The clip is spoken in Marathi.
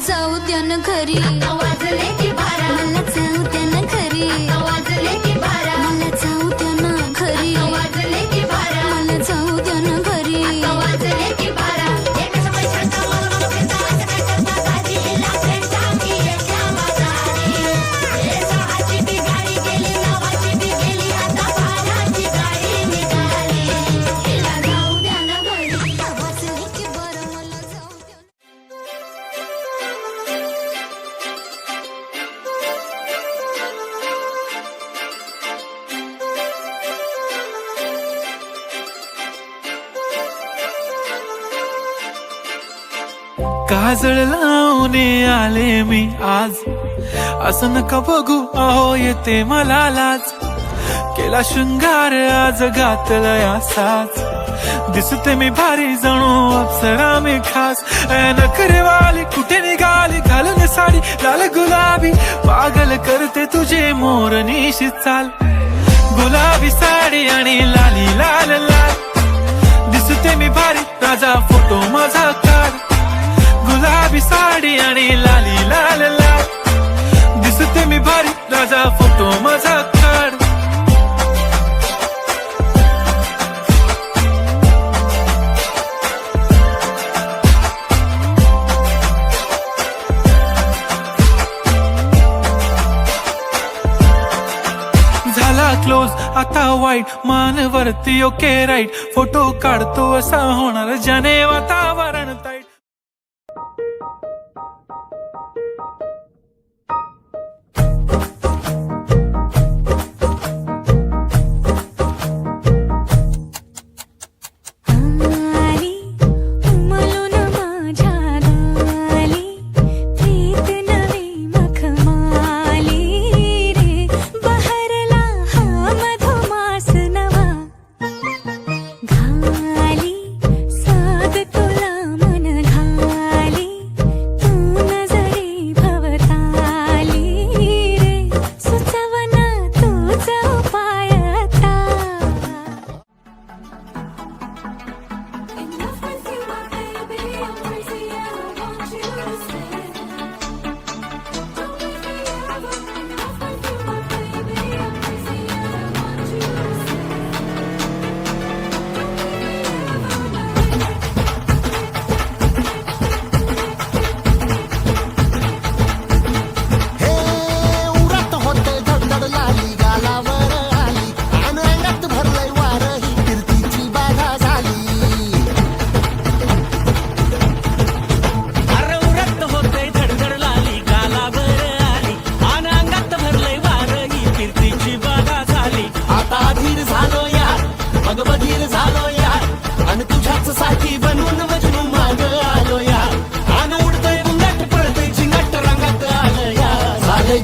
जाऊ द्या ना घरी वाजले की 12 मला जाऊ द्या ना घरी वाजले की 12 मला जाऊ द्या ना घरी वाजले की 12 मला जाऊ द्या ना घरी वाजले की 12 एक समय छंद मला करता दाजीला भेटा की एका बाजारी हे सहाची ती गाडी गेली नवाची ती गेली आता बाराची गाडी निघाली हिला जाऊ द्या ना घरी वाजले की 12 मला जाऊ द्या काजळ लावून आले मी आज असं नका बघू अहो येते मला लाज केला शृंगार आज घातलाय असाच दिसते मी भारी जणू अप्सरा मी खास नखरेवाली कुठे निघाली घालून साडी लाल गुलाबी पागल करते तुझे मोरनीशी चाल गुलाबी साडी आणि लाली लाल लाल दिसते मी भारी राजा फोटो माझा काढ गुलाबी साडी आणि लाली लाल लाल दिसते मी भारी राजा फोटो माझा काढ झाला क्लोज आता वाईट मान वरती ओके राईट फोटो काढतो असा होणार ज्याने वातावरण ताईट बधीर झालो यार आणि तुझ्याच साठी बनून मजनू माग आलो यार आणि उडतय बुंगाट पळतय झिंगाट रंगात आलं यार झालंय